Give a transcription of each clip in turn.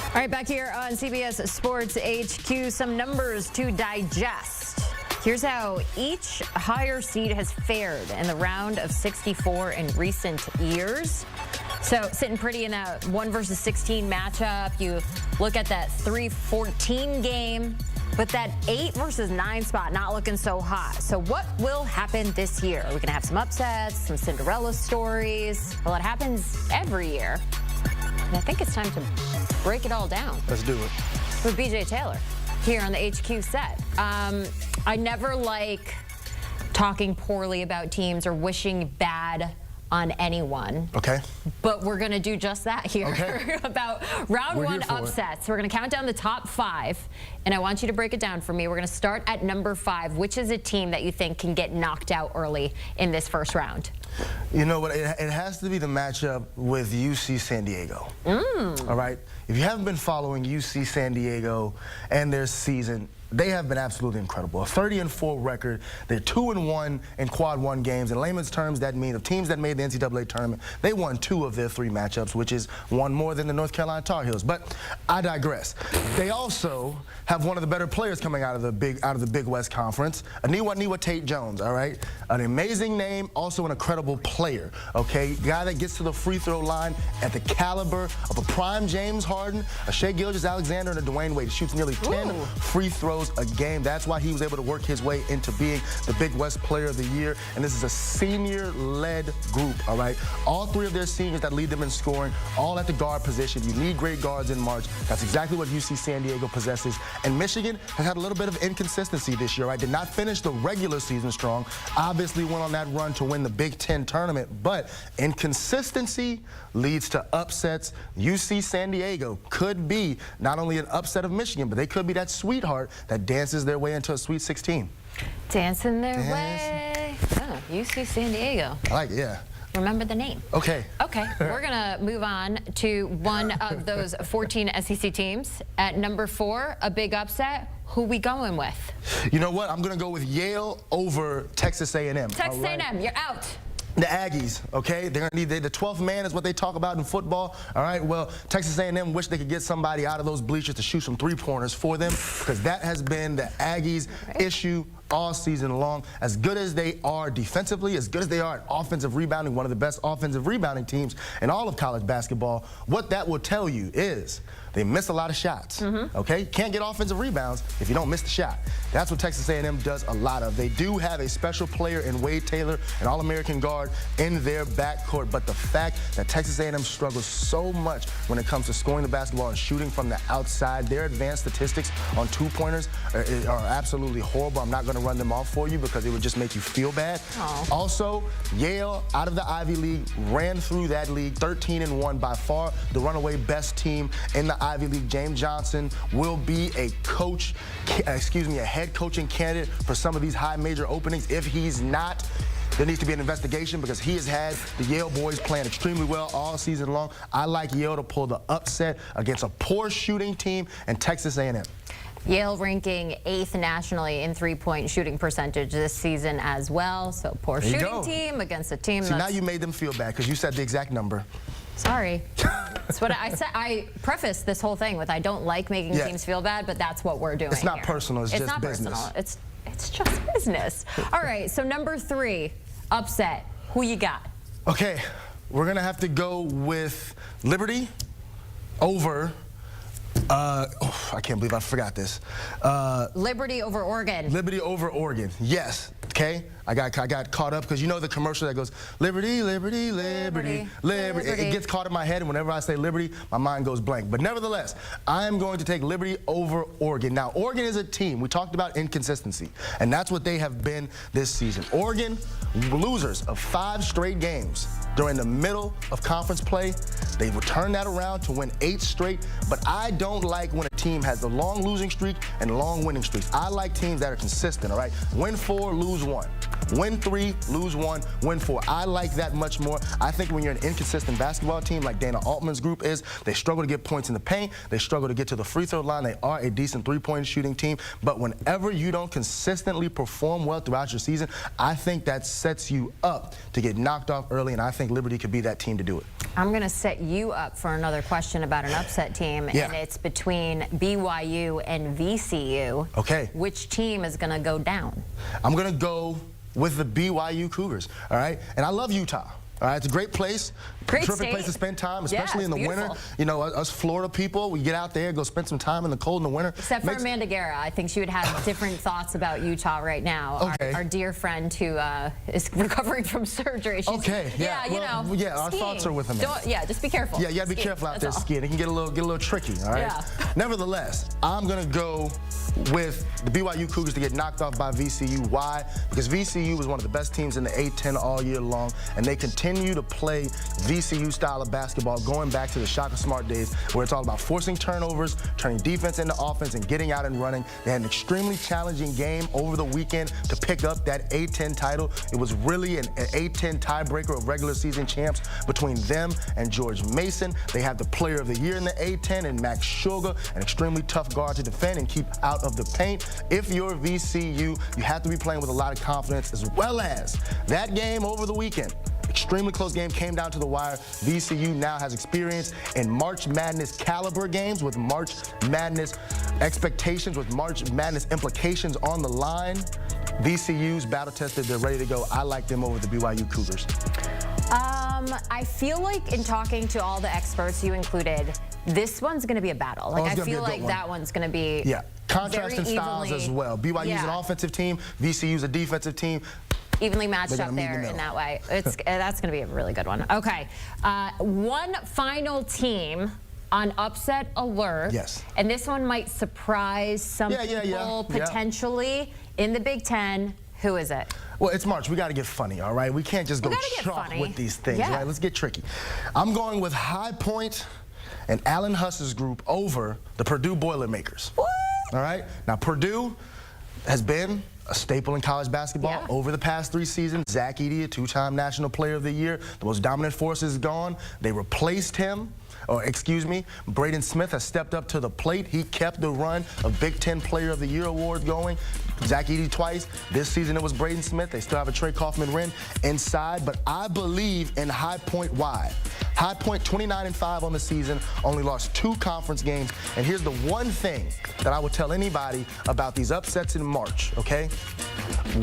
All right, back here on CBS Sports HQ, some numbers to digest. Here's how each higher seed has fared in the round of 64 in recent years. So sitting pretty in that 1 versus 16 matchup. You look at that 3-14 game, but that 8 versus 9 spot not looking so hot. So what will happen this year? Are we gonna have some upsets, some Cinderella stories? Well, it happens every year. And I think it's time to break it all down. Let's do it. With BJ Taylor here on the HQ set. I never like talking poorly about teams or wishing bad on anyone. Okay. But we're going to do just that here. Okay. About round one upsets. We're going to count down the top 5, and I want you to break it down for me. We're going to start at number 5. Which is a team that you think can get knocked out early in this first round? You know what? It has to be the matchup with UC San Diego. All right? If you haven't been following UC San Diego and their season, they have been absolutely incredible. A 30-4 record. They're 2-1 in quad 1 games. In layman's terms, that means of teams that made the NCAA tournament, they won 2 of their 3 matchups, which is 1 more than the North Carolina Tar Heels. But I digress. They also have one of the better players coming out of the Big West Conference, Aniwa Tate Jones. All right, an amazing name, also an incredible player. Okay, guy that gets to the free throw line at the caliber of a prime James Harden, a Shai Gilgeous-Alexander, and a Dwayne Wade. Shoots nearly 10 free throws a game. That's why he was able to work his way into being the Big West Player of the Year. And this is a senior-led group, all right? All 3 of their seniors that lead them in scoring, all at the guard position. You need great guards in March. That's exactly what UC San Diego possesses. And Michigan has had a little bit of inconsistency this year, right? Did not finish the regular season strong. Obviously went on that run to win the Big Ten tournament. But inconsistency leads to upsets. UC San Diego could be not only an upset of Michigan, but they could be that sweetheart that dances their way into a Sweet 16. Dancing their way. Oh, UC San Diego. I like it, yeah. Remember the name. Okay. Okay, we're going to move on to one of those 14 SEC teams. At number 4, a big upset. Who we going with? You know what? I'm going to go with Yale over Texas A&M. Texas A&M, you're out. The Aggies, okay? They're gonna need the 12th man is what they talk about in football. All right, well, Texas A&M wish they could get somebody out of those bleachers to shoot some 3-pointers for them, because that has been the Aggies' issue all season long. As good as they are defensively, as good as they are at offensive rebounding, one of the best offensive rebounding teams in all of college basketball, what that will tell you is they miss a lot of shots, okay? Can't get offensive rebounds if you don't miss the shot. That's what Texas A&M does a lot of. They do have a special player in Wade Taylor, an All-American guard, in their backcourt, but the fact that Texas A&M struggles so much when it comes to scoring the basketball and shooting from the outside, their advanced statistics on 2-pointers are absolutely horrible. I'm not going to run them off for you because it would just make you feel bad. Also, Yale, out of the Ivy League, ran through that league 13-1, by far the runaway best team in the Ivy League. James Johnson will be a head coaching candidate for some of these high major openings. If he's not, there needs to be an investigation, because he has had the Yale boys playing extremely well all season long. I like Yale to pull the upset against a poor shooting team and Texas A&M. Yale ranking 8th nationally in 3-point shooting percentage this season as well. So poor shooting team against a team that's... now you made them feel bad because you said the exact number. Sorry. That's what I said. I prefaced this whole thing with I don't like making teams feel bad, but that's what we're doing. It's not here. personal. It's just not business. Personal. It's just business. All right. So number 3, upset. Who you got? Okay, we're gonna have to go with Liberty over. I can't believe I forgot this. Liberty over Oregon. Liberty over Oregon. Yes. Okay. I got caught up because you know the commercial that goes Liberty, Liberty, Liberty, Liberty. It gets caught in my head, and whenever I say Liberty, my mind goes blank. But nevertheless, I am going to take Liberty over Oregon. Now, Oregon is a team. We talked about inconsistency, and that's what they have been this season. Oregon, losers of 5 straight games during the middle of conference play. They will turn that around to win 8 straight, but I don't like when a team has a long losing streak and long winning streaks. I like teams that are consistent, all right? Win 4, lose 1. Win 3, lose 1, win 4. I like that much more. I think when you're an inconsistent basketball team like Dana Altman's group is, they struggle to get points in the paint, they struggle to get to the free throw line. They are a decent 3-point shooting team, but whenever you don't consistently perform well throughout your season, I think that sets you up to get knocked off early, and I think Liberty could be that team to do it. I'm going to set you up for another question about an upset team, and it's between BYU and VCU. Okay. Which team is going to go down? I'm going to go with the BYU Cougars, all right? And I love Utah. All right, it's a great place. Terrific place to spend time, especially in the winter. You know, us Florida people, we get out there, go spend some time in the cold in the winter. Except for Amanda Guerra. I think she would have different thoughts about Utah right now. Okay. Our dear friend who is recovering from surgery. She's, Yeah, you know, yeah, our thoughts are with Amanda. Yeah, just be careful. Yeah, you gotta be careful out there skiing. It can get a little tricky, all right? Yeah. Nevertheless, I'm gonna go with the BYU Cougars to get knocked off by VCU. Why? Because VCU was one of the best teams in the A-10 all year long, and they continue to play VCU style of basketball, going back to the Shaka Smart days, where it's all about forcing turnovers, turning defense into offense, and getting out and running. They had an extremely challenging game over the weekend to pick up that A-10 title. It was really an A-10 tiebreaker of regular season champs between them and George Mason. They have the player of the year in the A-10 and Max Sugar, an extremely tough guard to defend and keep out of the paint. If you're VCU, you have to be playing with a lot of confidence, as well as that game over the weekend. Extremely close game, came down to the wire. VCU now has experience in March Madness caliber games with March Madness expectations, with March Madness implications on the line. VCU's battle tested, they're ready to go. I like them over the BYU Cougars. I feel like in talking to all the experts you included, this one's going to be a battle. Like I feel like that one's going to be contrasting styles as well. BYU's an offensive team, VCU's a defensive team. Evenly matched up there in that way. That's going to be a really good one. Okay, one final team on upset alert. Yes. And this one might surprise some people potentially in the Big Ten. Who is it? Well, it's March. We got to get funny, all right? We can't just go chalk with these things, right? Let's get tricky. I'm going with High Point and Allen Huss's group over the Purdue Boilermakers. What? All right? Now, Purdue has been a staple in college basketball over the past 3 seasons. Zach Edey, a 2-time National Player of the Year. The most dominant force is gone. They replaced him. Or excuse me, Braden Smith has stepped up to the plate. He kept the run of Big Ten Player of the Year award going. Zach Edey twice. This season it was Braden Smith. They still have a Trey Kaufman-Wren inside, but I believe in High Point. Why? High Point 29-5 on the season, only lost 2 conference games. And here's the one thing that I would tell anybody about these upsets in March, okay?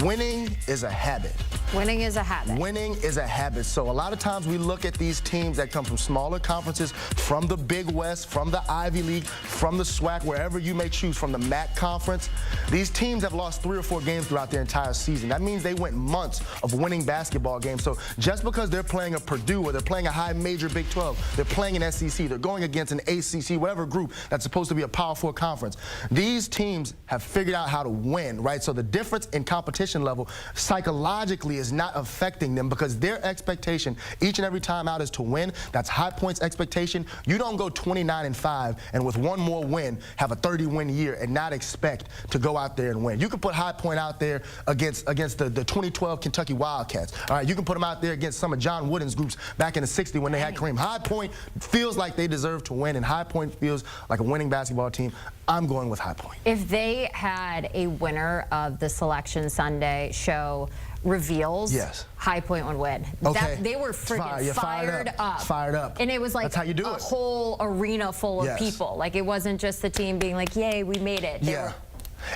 Winning is a habit. Winning is a habit. Winning is a habit. So a lot of times we look at these teams that come from smaller conferences, from the Big West, from the Ivy League, from the SWAC, wherever you may choose, from the MAC conference. These teams have lost 3 or 4 games throughout their entire season. That means they went months of winning basketball games. So just because they're playing a Purdue or they're playing a high major Big 12, they're playing an SEC, they're going against an ACC, whatever group that's supposed to be a Power 4 conference. These teams have figured out how to win, right? So the difference in competition level psychologically is not affecting them because their expectation each and every time out is to win. That's High Point's expectation. You don't go 29-5 and with one more win have a 30-win year and not expect to go out there and win. You can put High Point out there against the 2012 Kentucky Wildcats. All right, you can put them out there against some of John Wooden's groups back in the 60s when they had Kareem. High Point feels like they deserve to win, and High Point feels like a winning basketball team. I'm going with High Point. If they had a winner of the Selection Sunday show reveals, High Point would win. Okay. They were freaking fired up. Fired up. And it was like that's how you do a whole arena full of people. Like it wasn't just the team being like, yay, we made it.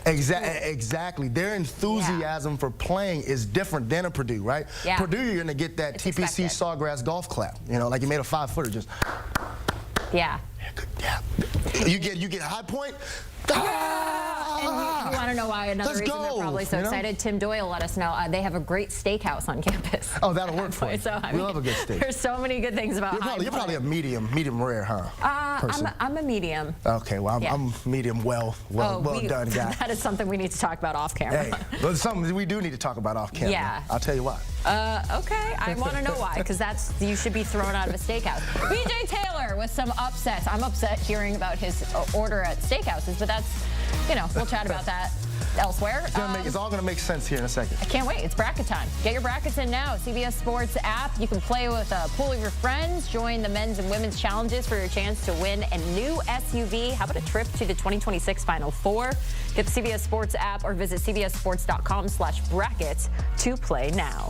Exactly. Their enthusiasm for playing is different than a Purdue, right? Purdue, you're going to get that TPC Sawgrass golf clap. You know, like you made a 5-footer just. You get High Point. And you want to know why another reason they're probably so excited? Tim Doyle let us know they have a they have a great steakhouse on campus. Oh, that'll work for you. So, we love a good steak. There's so many good things about High Point. You're probably a medium rare, huh? I'm a medium. Okay, well, I'm medium well done guy. That is something we need to talk about off camera. Hey, that's something we do need to talk about off camera. Yeah. I'll tell you why. Okay, I want to know why, because you should be thrown out of a steakhouse. BJ Taylor with some upsets. I'm upset hearing about his order at steakhouses, but that's, we'll chat about that elsewhere. It's all going to make sense here in a second. I can't wait. It's bracket time. Get your brackets in now. CBS Sports app. You can play with a pool of your friends. Join the men's and women's challenges for your chance to win a new SUV. How about a trip to the 2026 Final Four? Get the CBS Sports app or visit cbssports.com/brackets to play now.